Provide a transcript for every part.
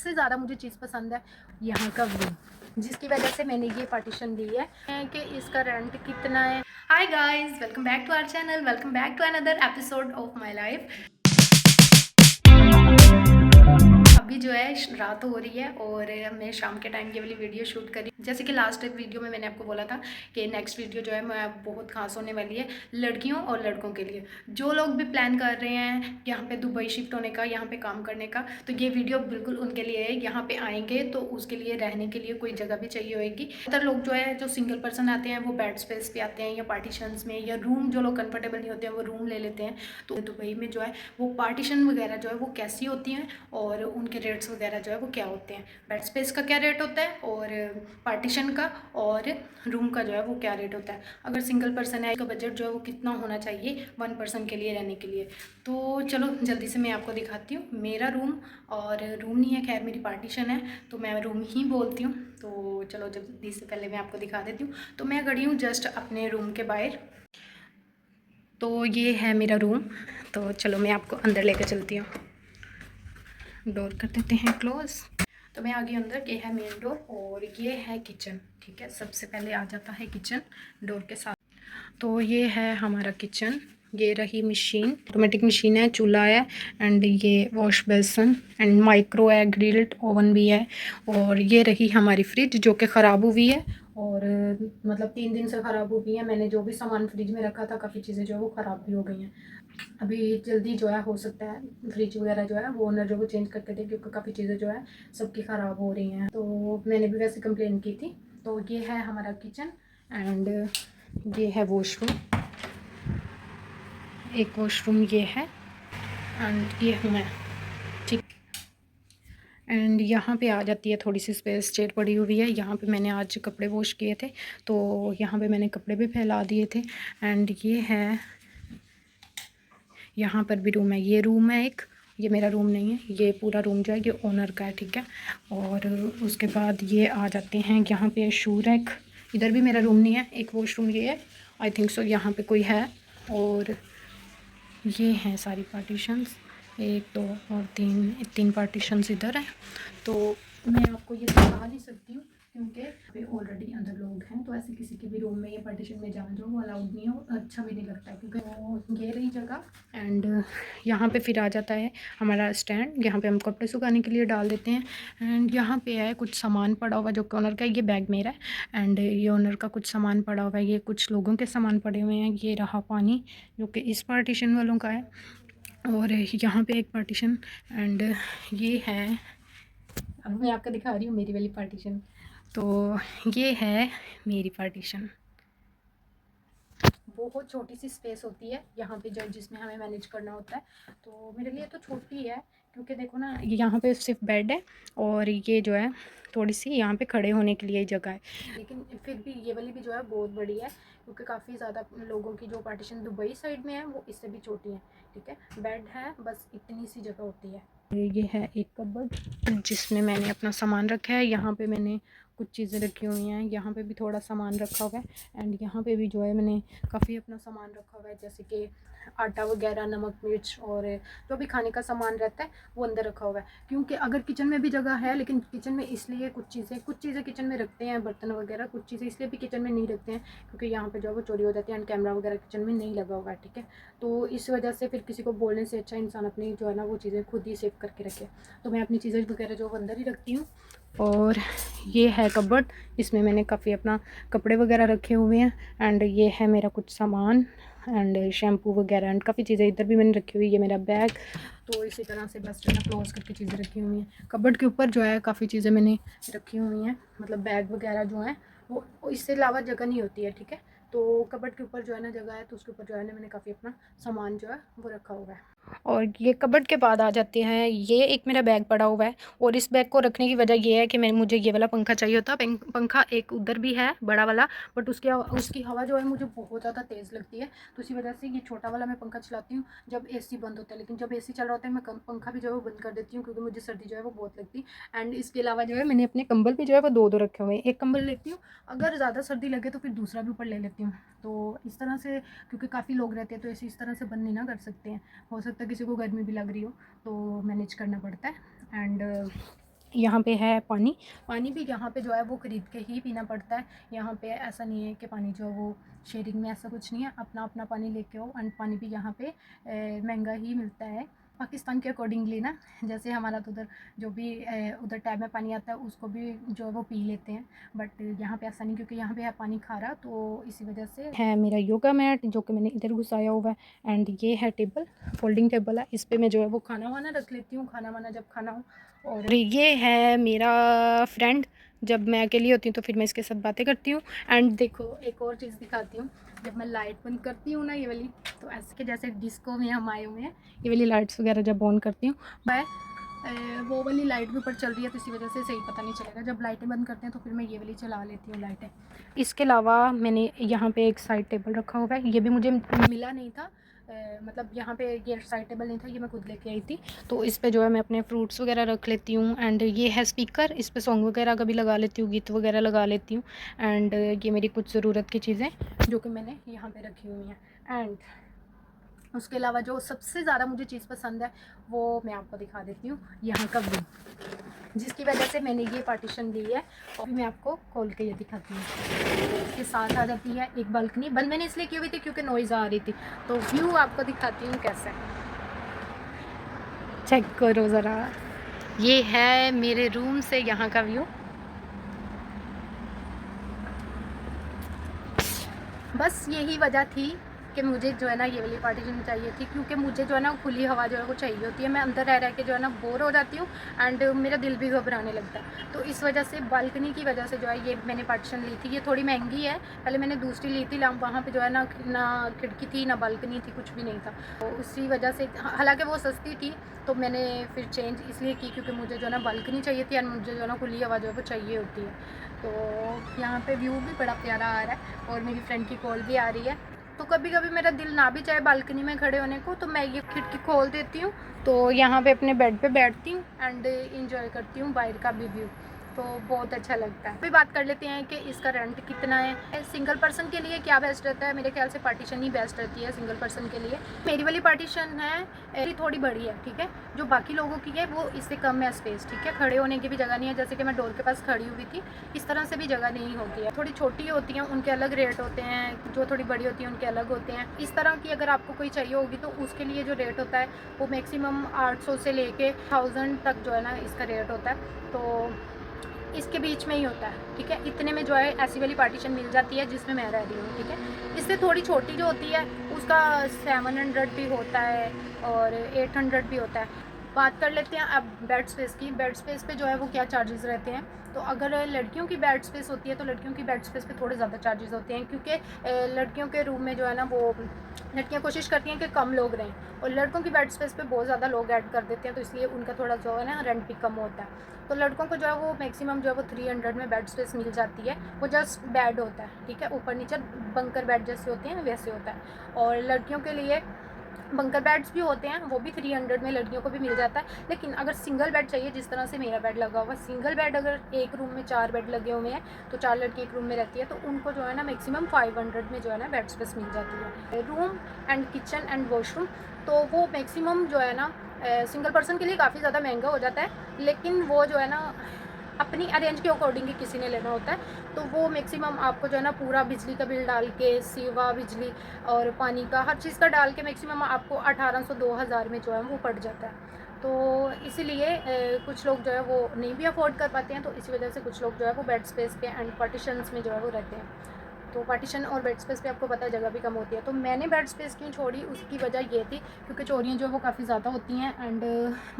सबसे ज़्यादा मुझे चीज़ पसंद है यहाँ का व्यू, जिसकी वजह से मैंने ये पार्टीशन ली है कि इसका रेंट कितना है। Hi guys, welcome back to our channel, welcome back to another episode of my life. अभी जो है रात हो रही है और मैं शाम के टाइम ये वाली वीडियो शूट कर रही हूँ। जैसे कि लास्ट वीडियो में मैंने आपको बोला था कि नेक्स्ट वीडियो जो है मैं बहुत खास होने वाली है लड़कियों और लड़कों के लिए। जो लोग भी प्लान कर रहे हैं यहाँ पे दुबई शिफ्ट होने का, यहाँ पे काम करने का, तो ये वीडियो बिल्कुल उनके लिए है। यहाँ पे आएंगे तो उसके लिए रहने के लिए कोई जगह भी चाहिए होगी। ज़्यादातर लोग जो है जो सिंगल पर्सन आते हैं वो बेड स्पेस पे आते हैं या पार्टीशंस में, या रूम जो लोग कंफर्टेबल नहीं होते हैं वो रूम ले लेते हैं। तो दुबई में जो है वो पार्टीशन वगैरह जो है वो कैसी होती हैं और उनके रेट्स वगैरह जो है वो क्या होते हैं, बेड स्पेस का क्या रेट होता है और पार्टीशन का और रूम का जो है वो क्या रेट होता है। अगर सिंगल पर्सन है, इसका बजट जो है वो कितना होना चाहिए वन पर्सन के लिए रहने के लिए। तो चलो जल्दी से मैं आपको दिखाती हूँ मेरा रूम। और रूम नहीं है, खैर मेरी पार्टीशन है तो मैं रूम ही बोलती हूँ। तो चलो जल्दी से पहले मैं आपको दिखा देती हूँ। तो मैं खड़ी हूँ जस्ट अपने रूम के बाहर। तो ये है मेरा रूम। तो चलो मैं आपको अंदर लेकर चलती हूँ। डोर कर देते हैं क्लोज। तो मैं आ गई अंदर, ये है मेन डोर और ये है किचन। ठीक है, सबसे पहले आ जाता है किचन डोर के साथ। तो ये है हमारा किचन। ये रही मशीन, ऑटोमेटिक मशीन है, चूल्हा है एंड ये वॉश बेसन एंड माइक्रो है, ग्रिल्ड ओवन भी है। और ये रही हमारी फ्रिज जो कि ख़राब हुई है और मतलब 3 दिन से ख़राब हुई है। मैंने जो भी सामान फ्रिज में रखा था, काफ़ी चीज़ें जो है वो ख़राब भी हो गई हैं। अभी जल्दी जो है हो सकता है फ्रिज वगैरह जो है वो ओनर जो वो चेंज करके दे, क्योंकि काफ़ी चीज़ें जो है सबकी ख़राब हो रही हैं। तो मैंने भी वैसे कंप्लेन की थी। तो ये है हमारा किचन एंड ये है वॉशरूम। एक वॉशरूम ये है एंड ये हूँ मैं। ठीक। एंड यहाँ पे आ जाती है थोड़ी सी स्पेस, चेयर पड़ी हुई है। यहाँ पे मैंने आज कपड़े वॉश किए थे तो यहाँ पे मैंने कपड़े भी फैला दिए थे। एंड ये है, यहाँ पर भी रूम है। ये रूम है एक, ये मेरा रूम नहीं है, ये पूरा रूम जो है ये ओनर का है। ठीक है, और उसके बाद ये आ जाते हैं यहाँ पे शू रैक। इधर भी मेरा रूम नहीं है, एक वॉशरूम ये है, आई थिंक सो यहाँ पे कोई है। और ये हैं सारी पार्टीशंस, 1 2 और 3 पार्टीशंस इधर है। तो मैं आपको ये दिखा नहीं सकती हूँ क्योंकि ऑलरेडी अंदर लोग हैं, तो ऐसे किसी के भी रूम में या पार्टीशन में जाना जो वो अलाउड नहीं है और अच्छा भी नहीं लगता है। क्योंकि वो ये रही जगह एंड यहाँ पे फिर आ जाता है हमारा स्टैंड, यहाँ पे हम कपड़े सुखाने के लिए डाल देते हैं। एंड यहाँ पे है कुछ सामान पड़ा हुआ जो कि ओनर का है, ये बैग मेरा है एंड ये ओनर का कुछ सामान पड़ा हुआ है, ये कुछ लोगों के सामान पड़े हुए हैं। ये रहा पानी जो कि इस पार्टीशन वालों का है। और यहाँ पे एक पार्टीशन एंड ये है, अब मैं आपको दिखा रही हूँ मेरी वाली पार्टीशन। तो ये है मेरी पार्टीशन। बहुत छोटी सी स्पेस होती है यहाँ पे जो जिसमें हमें मैनेज करना होता है। तो मेरे लिए तो छोटी है क्योंकि देखो ना, यहाँ पे सिर्फ बेड है और ये जो है थोड़ी सी यहाँ पे खड़े होने के लिए जगह है। लेकिन फिर भी ये वाली भी जो है बहुत बड़ी है क्योंकि काफ़ी ज़्यादा लोगों की जो पार्टीशन दुबई साइड में है वो इससे भी छोटी है। ठीक है, बेड है, बस इतनी सी जगह होती है। ये है एक कबर्ड जिसमें मैंने अपना सामान रखा है। यहाँ पे मैंने कुछ चीज़ें रखी हुई हैं, यहाँ पे भी थोड़ा सामान रखा हुआ है एंड यहाँ पे भी जो है मैंने काफ़ी अपना सामान रखा हुआ है, जैसे कि आटा वगैरह, नमक मिर्च और जो भी खाने का सामान रहता है वो अंदर रखा हुआ है। क्योंकि अगर किचन में भी जगह है, लेकिन किचन में इसलिए कुछ चीज़ें किचन में रखते हैं, बर्तन वगैरह, कुछ चीज़ें इसलिए भी किचन में नहीं रखते हैं क्योंकि यहाँ पे जो है वो चोरी हो जाती है एंड कैमरा वगैरह किचन में नहीं लगा हुआ है। ठीक है, तो इस वजह से फिर किसी को बोलने से अच्छा इंसान अपनी जो है ना वो चीज़ें खुद ही सेव करके रखे। तो मैं अपनी चीज़ें वगैरह जो अंदर ही रखती हूँ। और ये है कबर्ड, इसमें मैंने काफ़ी अपना कपड़े वगैरह रखे हुए हैं एंड ये है मेरा कुछ सामान एंड शैम्पू वगैरह एंड काफ़ी चीज़ें इधर भी मैंने रखी हुई है, मेरा बैग। तो इसी तरह से बस जो है क्लोज करके चीज़ें रखी हुई हैं। कबर्ड के ऊपर जो है काफ़ी चीज़ें मैंने रखी हुई हैं, मतलब बैग वगैरह जो हैं वो इससे अलावा जगह नहीं होती है। ठीक है, तो कबर्ड के ऊपर जो है ना जगह है, तो उसके ऊपर जो है ना मैंने काफ़ी अपना सामान जो है वो रखा हुआ है। और ये कबर्ड के बाद आ जाते हैं, ये एक मेरा बैग पड़ा हुआ है और इस बैग को रखने की वजह ये है कि मुझे ये वाला पंखा चाहिए होता। पंखा एक उधर भी है बड़ा वाला, बट उसकी हवा जो है मुझे बहुत ज़्यादा तेज़ लगती है। तो इसी वजह से ये छोटा वाला मैं पंखा चलाती हूँ जब एसी बंद होता है। लेकिन जब एसी चल रहा होता है मैं पंखा भी जो है वो बंद कर देती हूँ क्योंकि मुझे सर्दी जो है वो बहुत लगती है। एंड इसके अलावा जो है मैंने अपने कंबल भी जो है वो दो दो रखे हुए हैं। एक कंबल लेती हूँ, अगर ज़्यादा सर्दी लगे तो फिर दूसरा भी ऊपर ले लेती हूँ। तो इस तरह से, क्योंकि काफ़ी लोग रहते हैं तो ऐसे इस तरह से बंद नहीं ना कर सकते हैं, हो सकता है किसी को गर्मी भी लग रही हो तो मैनेज करना पड़ता है। एंड यहाँ पे है पानी। पानी भी यहाँ पे जो है वो ख़रीद के ही पीना पड़ता है। यहाँ पे ऐसा नहीं है कि पानी जो है वो शेयरिंग में, ऐसा कुछ नहीं है। अपना अपना पानी लेके आओ। एंड पानी भी यहाँ पे महंगा ही मिलता है पाकिस्तान के अकॉर्डिंगली ना। जैसे हमारा तो उधर जो भी उधर टैब में पानी आता है उसको भी जो है वो पी लेते हैं, बट यहाँ पे ऐसा नहीं, क्योंकि यहाँ पे है पानी खारा। तो इसी वजह से है मेरा योगा मैट जो कि मैंने इधर घुसाया हुआ है। एंड ये है टेबल, फोल्डिंग टेबल है। इस पर मैं जो है वो खाना वाना रख लेती हूँ, खाना वाना जब खाना हो। और ये है मेरा फ्रेंड, जब मैं अकेली होती हूँ तो फिर मैं इसके साथ बातें करती हूँ। एंड देखो एक और चीज़ दिखाती हूँ, जब मैं लाइट बंद करती हूँ ना ये वाली, तो ऐसे के जैसे डिस्को में हम आए हुए हैं, ये वाली लाइट्स वगैरह जब ऑन करती हूँ मैं, वो वाली लाइट भी ऊपर चल रही है तो इसी वजह से सही पता नहीं चलेगा। जब लाइटें बंद करते हैं तो फिर मैं ये वाली चला लेती हूँ लाइटें। इसके अलावा मैंने यहाँ पे एक साइड टेबल रखा हुआ है, ये भी मुझे मिला नहीं था, मतलब यहाँ पे ये साइड टेबल नहीं था, ये मैं खुद लेके आई थी। तो इस पे जो है मैं अपने फ्रूट्स वगैरह रख लेती हूँ। एंड ये है स्पीकर, इस पे सॉन्ग वगैरह कभी लगा लेती हूँ, गीत वगैरह लगा लेती हूँ। एंड ये मेरी कुछ ज़रूरत की चीज़ें जो कि मैंने यहाँ पे रखी हुई हैं। एंड उसके अलावा जो सबसे ज़्यादा मुझे चीज़ पसंद है वो मैं आपको दिखा देती हूँ, यहाँ का व्यू, जिसकी वजह से मैंने ये पार्टीशन ली है। और मैं आपको खोल के ये दिखाती हूँ। इसके साथ आ जाती है एक बालकनी, बंद मैंने इसलिए की हुई थी क्योंकि नॉइज़ आ रही थी। तो व्यू आपको दिखाती हूँ कैसा है, चेक करो ज़रा। ये है मेरे रूम से यहाँ का व्यू। बस यही वजह थी कि मुझे जो है ना ये वाली पार्टीशन चाहिए थी, क्योंकि मुझे जो है ना खुली हवा जो है वो चाहिए होती है। मैं अंदर रह रह के जो है ना बोर हो जाती हूँ एंड मेरा दिल भी घबराने लगता है। तो इस वजह से बालकनी की वजह से जो है ये मैंने पार्टीशन ली थी। ये थोड़ी महंगी है, पहले मैंने दूसरी ली थी, वहाँ पे जो है ना खिड़की थी ना बालकनी थी, कुछ भी नहीं था। तो उसी वजह से, हालाँकि वो सस्ती थी, तो मैंने फिर चेंज इसलिए की क्योंकि मुझे जो है ना बालकनी चाहिए थी एंड मुझे जो है ना खुली हवा जो है वो चाहिए होती है। तो यहाँ पे व्यू भी बड़ा प्यारा आ रहा है और मेरी फ्रेंड की कॉल भी आ रही है। तो कभी कभी मेरा दिल ना भी चाहे बालकनी में खड़े होने को, तो मैं ये खिड़की खोल देती हूँ, तो यहाँ पे अपने बेड पे बैठती हूँ एंड इंजॉय करती हूँ बाहर का भी व्यू। तो बहुत अच्छा लगता है। अभी बात कर लेते हैं कि इसका रेंट कितना है। सिंगल पर्सन के लिए क्या बेस्ट रहता है, मेरे ख्याल से पार्टीशन ही बेस्ट रहती है सिंगल पर्सन के लिए। मेरी वाली पार्टीशन है थोड़ी बड़ी है, ठीक है। जो बाकी लोगों की है वो इससे कम है स्पेस, ठीक है। खड़े होने की भी जगह नहीं है, जैसे कि मैं डोर के पास खड़ी हुई थी, इस तरह से भी जगह नहीं होती है। थोड़ी छोटी होती हैं उनके अलग रेट होते हैं, जो थोड़ी बड़ी होती हैं उनके अलग होते हैं। इस तरह की अगर आपको कोई चाहिए होगी तो उसके लिए जो रेट होता है वो मैक्सिमम 800 से लेके 1000 तक जो है ना इसका रेट होता है। तो इसके बीच में ही होता है, ठीक है। इतने में जो है ऐसी वाली पार्टीशन मिल जाती है जिसमें मैं रह रही हूँ, ठीक है। इससे थोड़ी छोटी जो होती है उसका 700 भी होता है और 800 भी होता है। बात कर लेते हैं अब बेड स्पेस की। बेड स्पेस पे जो है वो क्या चार्जेस रहते हैं। तो अगर लड़कियों की बेड स्पेस होती है तो लड़कियों की बेड स्पेस पे थोड़े ज़्यादा चार्जेस होते हैं, क्योंकि लड़कियों के रूम में जो है ना वो लड़कियां कोशिश करती हैं कि कम लोग रहें, और लड़कों की बेड स्पेस पे बहुत ज़्यादा लोग ऐड कर देते हैं, तो इसलिए उनका थोड़ा जो है ना रेंट भी कम होता है। तो लड़कों को जो है वो मैक्सिमम जो है वो 300 में बेड स्पेस मिल जाती है। वो जस्ट बेड होता है, ठीक है। ऊपर नीचे बंकर बेड जैसे होते हैं वैसे होता है। और लड़कियों के लिए बंकर बेड्स भी होते हैं, वो भी 300 में लड़कियों को भी मिल जाता है। लेकिन अगर सिंगल बेड चाहिए, जिस तरह से मेरा बेड लगा हुआ है, सिंगल बेड अगर एक रूम में 4 बेड लगे हुए हैं तो 4 लड़की एक रूम में रहती है, तो उनको जो है ना मैक्सिमम 500 में जो है ना बेड स्पेस मिल जाती है। Room and kitchen and washroom, तो वो मैक्सिमम जो है ना सिंगल पर्सन के लिए काफ़ी ज़्यादा महंगा हो जाता है, लेकिन वो जो है ना अपनी अरेंज के अकॉर्डिंग ही किसी ने लेना होता है। तो वो मैक्सिमम आपको जो है ना पूरा बिजली का बिल डाल के, सेवा, बिजली और पानी का हर चीज़ का डाल के मैक्सिमम आपको 1800-2000 में जो है वो पड़ जाता है। तो इसीलिए कुछ लोग जो है वो नहीं भी अफोर्ड कर पाते हैं, तो इसी वजह से कुछ लोग जो है वो बेड स्पेस पे एंड पार्टीशंस में जो है वो रहते हैं। तो पार्टीशन और बेड स्पेस पे आपको पता है जगह भी कम होती है। तो मैंने बेड स्पेस क्यों छोड़ी, उसकी वजह ये थी क्योंकि चोरियाँ जो है वो काफ़ी ज़्यादा होती हैं एंड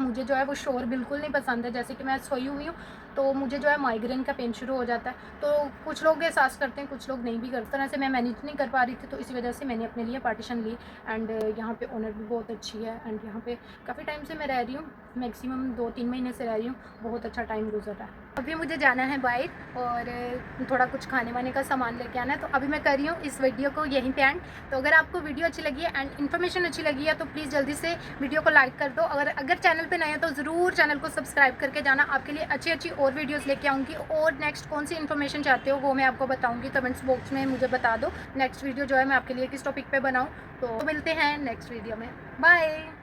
मुझे जो है वो शोर बिल्कुल नहीं पसंद है। जैसे कि मैं सोई हुई हूँ तो मुझे जो है माइग्रेन का पेन शुरू हो जाता है। तो कुछ लोग एहसास करते हैं, कुछ लोग नहीं भी करते। इस तरह से मैं मैनेज नहीं कर पा रही थी, तो इसी वजह से मैंने अपने लिए पार्टीशन ली। एंड यहाँ पे ओनर भी बहुत अच्छी है एंड यहाँ पे काफ़ी टाइम से मैं रह रही हूँ, मैक्सिमम 2-3 महीने से रह रही हूँ। बहुत अच्छा टाइम गुजर रहा है। अभी मुझे जाना है बाहर और थोड़ा कुछ खाने वाने का सामान लेके आना है, तो अभी मैं कर रही हूँ इस वीडियो को यहीं पे एंड। तो अगर आपको वीडियो अच्छी लगी है एंड इन्फॉर्मेशन अच्छी लगी है तो प्लीज़ जल्दी से वीडियो को लाइक कर दो। अगर चैनल पे नए हैं तो ज़रूर चैनल को सब्सक्राइब करके जाना। आपके लिए अच्छी अच्छी और वीडियोस लेके आऊँगी, और नेक्स्ट कौन सी इन्फॉर्मेशन चाहते हो वो मैं आपको बताऊँगी। कमेंट्स बॉक्स में मुझे बता दो नेक्स्ट वीडियो जो है मैं आपके लिए किस टॉपिक पर बनाऊँ। तो मिलते हैं नेक्स्ट वीडियो में, बाय।